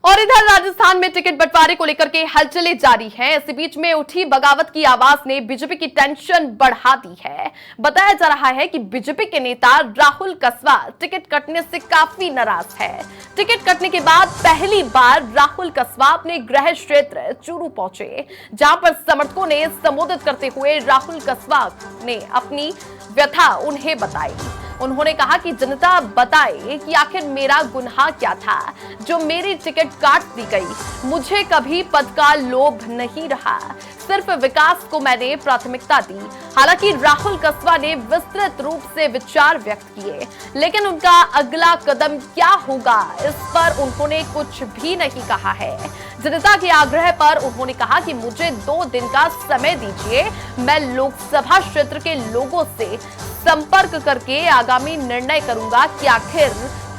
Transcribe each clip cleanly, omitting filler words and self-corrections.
और इधर राजस्थान में टिकट बंटवारे को लेकर के हलचलें जारी हैं। इसी बीच में उठी बगावत की आवाज ने बीजेपी की टेंशन बढ़ा दी है। बताया जा रहा है कि बीजेपी के नेता राहुल कसवा टिकट कटने से काफी नाराज है। टिकट कटने के बाद पहली बार राहुल कसवा अपने गृह क्षेत्र चूरू पहुंचे, जहां पर समर्थकों ने संबोधित करते हुए राहुल कसवा ने अपनी व्यथा उन्हें बताई। उन्होंने कहा कि जनता बताए कि आखिर मेरा गुनाह क्या था जो मेरी टिकट काट दी गई। मुझे कभी पद का लोभ नहीं रहा, सिर्फ विकास को मैंने प्राथमिकता दी। हालांकि राहुल कसवा ने विस्तृत रूप से विचार व्यक्त किए, लेकिन उनका अगला कदम क्या होगा इस पर उन्होंने कुछ भी नहीं कहा है। जनता के आग्रह पर उन्होंने कहा कि मुझे 2 दिन का समय दीजिए, मैं लोकसभा क्षेत्र के लोगों से संपर्क करके आगामी निर्णय करूंगा कि आखिर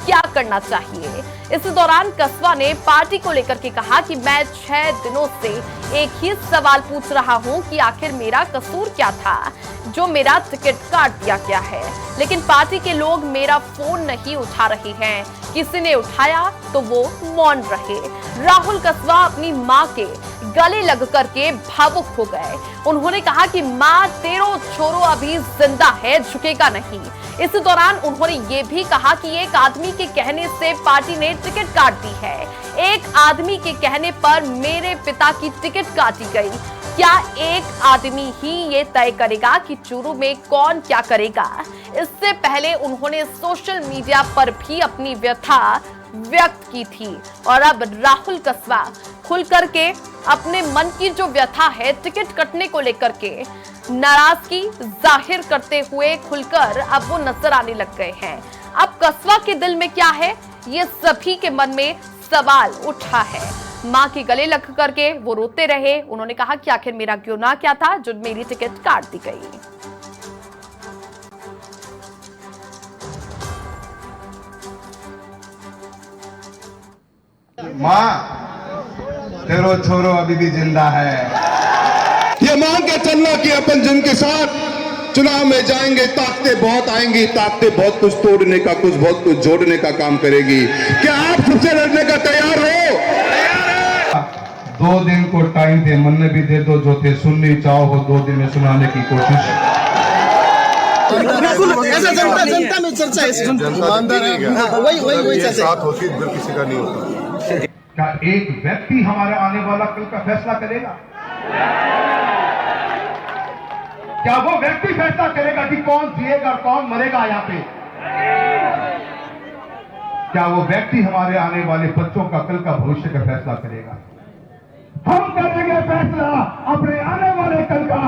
क्या करना चाहिए। इस दौरान कसवा ने पार्टी को लेकर के कहा कि मैं 6 दिनों से एक ही सवाल पूछ रहा हूं कि आखिर मेरा कसूर क्या था जो मेरा टिकट काट दिया गया है, लेकिन पार्टी के लोग मेरा फोन नहीं उठा रहे हैं। किसी ने उठाया तो वो मौन रहे। राहुल कसवा अपनी मां के गले लग करके भावुक हो गए। उन्होंने कहा कि मां तेरो छोरो अभी जिंदा है, झुकेगा नहीं। इस दौरान उन्होंने ये भी कहा कि एक आदमी के कहने से पार्टी ने टिकट काट दी है। एक आदमी के कहने पर मेरे पिता की टिकट काटी गई। क्या एक आदमी ही ये तय करेगा कि चूरू में कौन क्या करेगा? इससे पहले उन्होंने सोशल मीडिया पर भी अपनी व्यथा व्यक्त की थी और अब राहुल कसवा खुल करके अपने मन की जो व्यथा है टिकट कटने को लेकर के नाराजगी जाहिर करते हुए खुलकर अब वो नजर आने लग गए हैं। अब कसवा के दिल में क्या है, ये सभी के मन में सवाल उठा है। मां के गले लग करके वो रोते रहे। उन्होंने कहा कि आखिर मेरा गुनाह क्या था जो मेरी टिकट काट दी गई। मां तेरो छोरो अभी भी जिंदा है। ये मांग के चलना कि अपन जिनके साथ चुनाव में जाएंगे, ताकतें बहुत आएंगी, ताकतें बहुत कुछ तोड़ने का, कुछ बहुत कुछ जोड़ने का काम करेगी। क्या आप सबसे लड़ने का तैयार हो? 2 दिन को टाइम दे, मन में भी दे दो, जो थे सुननी चाहो वो 2 दिन में सुनाने की कोशिश। ऐसा जनता में चर्चा है, ईमानदार है, वही साथ होती फिर किसी का नहीं होता। क्या एक व्यक्ति हमारे आने वाला कल का फैसला करेगा? क्या वो व्यक्ति फैसला करेगा कि कौन जिएगा कौन मरेगा यहाँ पे? क्या वो व्यक्ति हमारे आने वाले बच्चों का कल का भविष्य का फैसला करेगा? हम करेंगे फैसला अपने आने वाले कल का।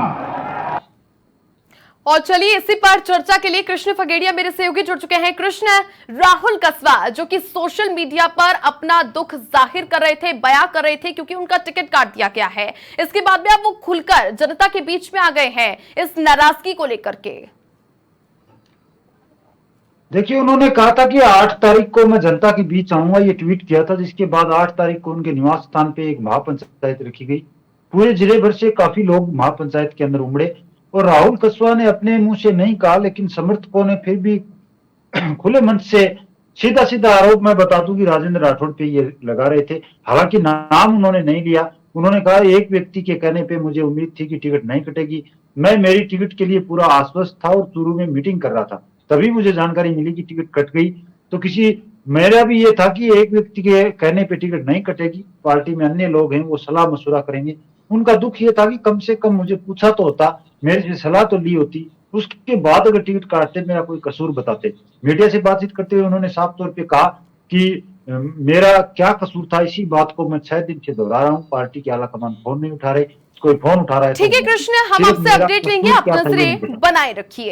और चलिए इसी पर चर्चा के लिए कृष्ण फगेड़िया मेरे सहयोगी जुड़ चुके हैं। कृष्ण, राहुल कसवा जो कि सोशल मीडिया पर अपना दुख जाहिर कर रहे थे, बयां कर रहे थे क्योंकि उनका टिकट काट दिया गया है, इसके बाद में अब वो खुलकर जनता के बीच में आ गए हैं इस नाराजगी को लेकर के। देखिए, उन्होंने कहा था कि 8 तारीख को मैं जनता के बीच आऊंगा, ये ट्वीट किया था, जिसके बाद 8 तारीख को उनके निवास स्थान पे एक महापंचायत रखी गई। पूरे जिले भर से काफी लोग महापंचायत के अंदर उमड़े और राहुल कसवा ने अपने मुंह से नहीं कहा, लेकिन समर्थकों ने फिर भी खुले मन से सीधा सीधा आरोप मैं बता दूं कि राजेंद्र राठौड़ पे ये लगा रहे थे। हालांकि नाम उन्होंने नहीं लिया। उन्होंने कहा एक व्यक्ति के कहने पे मुझे उम्मीद थी कि टिकट नहीं कटेगी। मैं मेरी टिकट के लिए पूरा आश्वस्त था और चूरू में मीटिंग कर रहा था, तभी मुझे जानकारी मिली कि टिकट कट गई। तो मेरा भी ये था कि एक व्यक्ति के कहने पे टिकट नहीं कटेगी, पार्टी में अन्य लोग हैं वो सलाह मशुरा करेंगे। उनका दुख ये था कि कम से कम मुझे पूछा तो होता, मेरे से सलाह तो ली होती, उसके बाद अगर टिकट काटते मेरा कोई कसूर बताते। मीडिया से बातचीत करते हुए उन्होंने साफ तौर पे कहा कि मेरा क्या कसूर था, इसी बात को मैं 6 दिन से दोहरा रहा हूँ। पार्टी के आला कमान फोन नहीं उठा रहे, कोई फोन उठा रहा है। ठीक है कृष्ण, हम आपसे अपडेट लेंगे, आप नजरें बनाए रखिए।